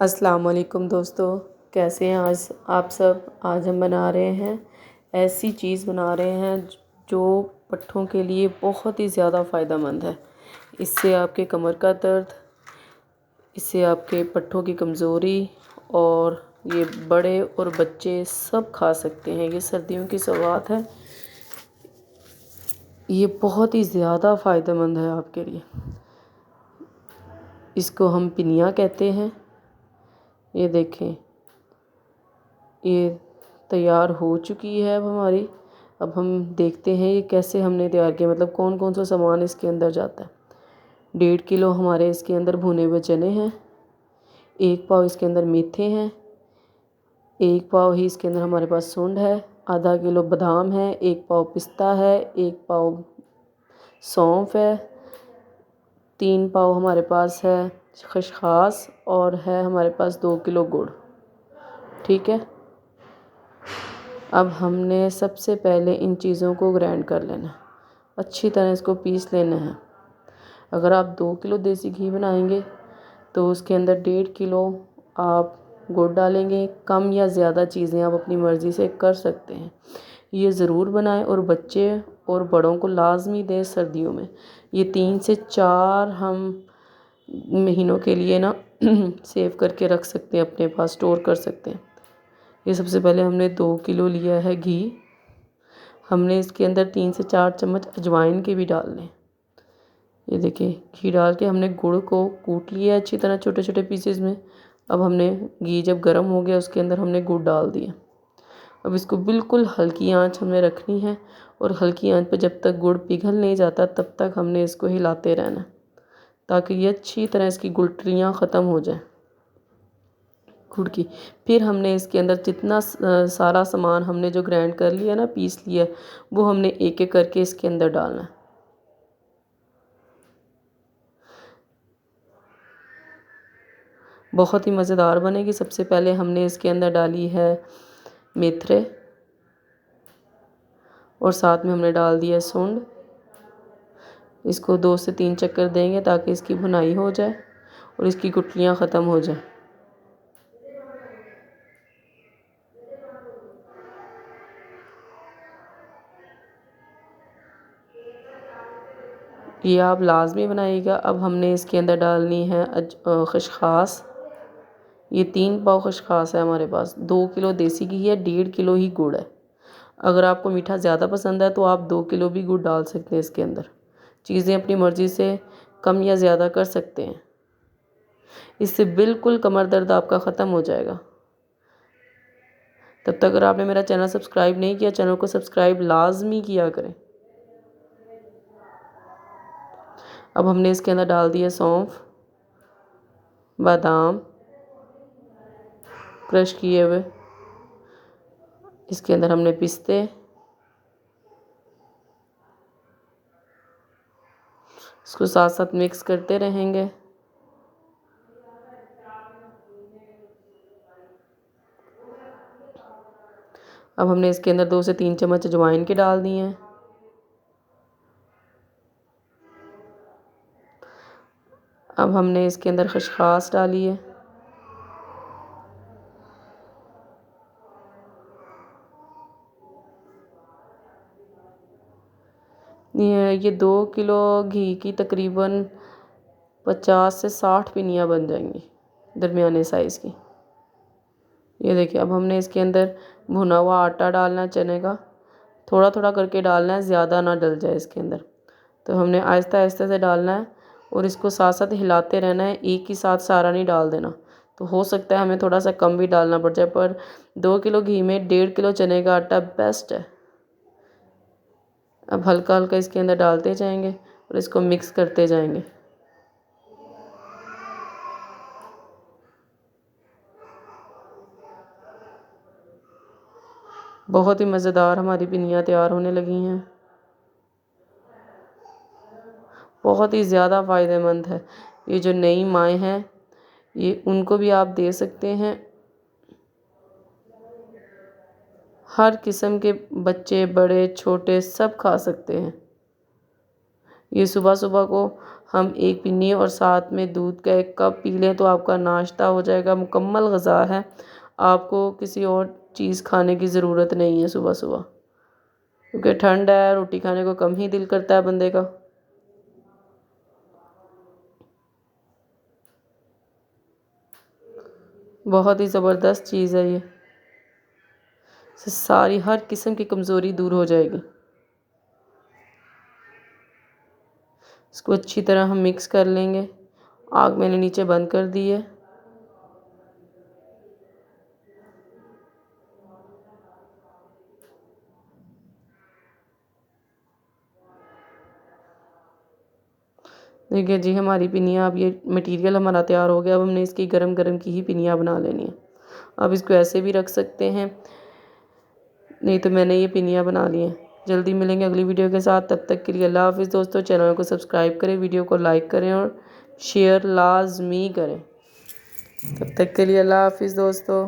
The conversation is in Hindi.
अस्सलाम वालेकुम दोस्तों, कैसे हैं आज आप सब। आज हम बना रहे हैं ऐसी चीज़ बना रहे हैं जो पट्ठों के लिए बहुत ही ज़्यादा फ़ायदेमंद है। इससे आपके कमर का दर्द, इससे आपके पट्ठों की कमज़ोरी और ये बड़े और बच्चे सब खा सकते हैं। ये सर्दियों की सौगात है। ये बहुत ही ज़्यादा फ़ायदेमंद है आपके लिए। इसको हम पिनिया कहते हैं। ये देखें, ये तैयार हो चुकी है अब हमारी। अब हम देखते हैं ये कैसे हमने तैयार किया, मतलब कौन कौन सा सामान इसके अंदर जाता है। 1.5 किलो हमारे इसके अंदर भुने हुए चने हैं, 1 पाव इसके अंदर मेथे हैं, 1 पाव ही इसके अंदर हमारे पास सूंड है, आधा किलो बादाम है, 1 पाव पिस्ता है, 1 पाव सौंफ है, 3 पाव हमारे पास है खसखस और है हमारे पास 2 किलो गुड़। ठीक है। अब हमने सबसे पहले इन चीज़ों को ग्राइंड कर लेना है, अच्छी तरह इसको पीस लेना है। अगर आप 2 किलो देसी घी बनाएंगे तो उसके अंदर 1.5 किलो आप गुड़ डालेंगे। कम या ज़्यादा चीज़ें आप अपनी मर्ज़ी से कर सकते हैं। ये ज़रूर बनाएं और बच्चे और बड़ों को लाजमी दें सर्दियों में। ये 3 से 4 हम महीनों के लिए ना सेव करके रख सकते हैं, अपने पास स्टोर कर सकते हैं। ये सबसे पहले हमने 2 किलो लिया है घी। हमने इसके अंदर 3 से 4 चम्मच अजवाइन के भी डालने। ये देखिए, घी डाल के हमने गुड़ को कूट लिया अच्छी तरह छोटे छोटे पीसेस में। अब हमने घी जब गर्म हो गया उसके अंदर हमने गुड़ डाल दिया। अब इसको बिल्कुल हल्की आंच हमें रखनी है और हल्की आंच पर जब तक गुड़ पिघल नहीं जाता तब तक हमने इसको हिलाते रहना ताकि ये अच्छी तरह इसकी गुठलियाँ ख़त्म हो जाएं गुड़ की। फिर हमने इसके अंदर जितना सारा सामान हमने जो ग्राइंड कर लिया ना, पीस लिया, वो हमने एक एक करके इसके अंदर डालना है। बहुत ही मज़ेदार बनेगी। सबसे पहले हमने इसके अंदर डाली है मेथरे और साथ में हमने डाल दिया सूंड। इसको 2 से 3 चक्कर देंगे ताकि इसकी भुनाई हो जाए और इसकी गुठलियाँ ख़त्म हो जाए। ये आप लाजमी बनाइएगा। अब हमने इसके अंदर डालनी है खसखस। ये 3 पाव खसखस है हमारे पास। 2 किलो देसी घी है, 1.5 किलो ही गुड़ है। अगर आपको मीठा ज़्यादा पसंद है तो आप 2 किलो भी गुड़ डाल सकते हैं इसके अंदर। चीज़ें अपनी मर्ज़ी से कम या ज़्यादा कर सकते हैं। इससे बिल्कुल कमर दर्द आपका ख़त्म हो जाएगा। तब तक अगर आपने मेरा चैनल सब्सक्राइब नहीं किया, चैनल को सब्सक्राइब लाजमी किया करें। अब हमने इसके अंदर डाल दिया सौंफ, बादाम क्रश किए हुए। इसके अंदर हमने पिस्ते, इसको साथ साथ मिक्स करते रहेंगे। अब हमने इसके अंदर 2 से 3 चम्मच अजवाइन के डाल दिए हैं। अब हमने इसके अंदर खसखस डाली है। ये 2 किलो घी की तकरीबन 50 से 60 पिनियाँ बन जाएंगी, दरमियाने साइज़ की। ये देखिए, अब हमने इसके अंदर भुना हुआ आटा डालना है चने का। थोड़ा थोड़ा करके डालना है, ज़्यादा ना डल जाए इसके अंदर। तो हमने आहिस्ता आहिस्ता से डालना है और इसको साथ साथ हिलाते रहना है। एक ही साथ सारा नहीं डाल देना। तो हो सकता है हमें थोड़ा सा कम भी डालना पड़ जाए, पर 2 किलो घी में 1.5 किलो चने का आटा बेस्ट है। अब हल्का हल्का इसके अंदर डालते जाएंगे और इसको मिक्स करते जाएंगे। बहुत ही मज़ेदार हमारी पिनियाँ तैयार होने लगी हैं। बहुत ही ज़्यादा फ़ायदेमंद है। ये जो नई माएँ हैं ये उनको भी आप दे सकते हैं। हर किस्म के बच्चे, बड़े छोटे सब खा सकते हैं। ये सुबह सुबह को हम एक पिन्नी और साथ में दूध का 1 कप पी लें तो आपका नाश्ता हो जाएगा। मुकम्मल ग़िज़ा है, आपको किसी और चीज़ खाने की ज़रूरत नहीं है सुबह सुबह, क्योंकि ठंड है, रोटी खाने को कम ही दिल करता है बंदे का। बहुत ही ज़बरदस्त चीज़ है ये, इससे सारी हर किस्म की कमज़ोरी दूर हो जाएगी। इसको अच्छी तरह हम मिक्स कर लेंगे। आग मैंने नीचे बंद कर दी है। देखिए जी, हमारी पिनिया, अब ये मटेरियल हमारा तैयार हो गया। अब हमने इसकी गरम गरम की ही पिनिया बना लेनी है। आप इसको ऐसे भी रख सकते हैं, नहीं तो मैंने ये पिनिया बना ली है। जल्दी मिलेंगे अगली वीडियो के साथ, तब तक के लिए अल्लाह हाफ़िज़ दोस्तों। चैनल को सब्सक्राइब करें, वीडियो को लाइक करें और शेयर लाजमी करें। तब तक के लिए अल्लाह हाफ़िज़ दोस्तों।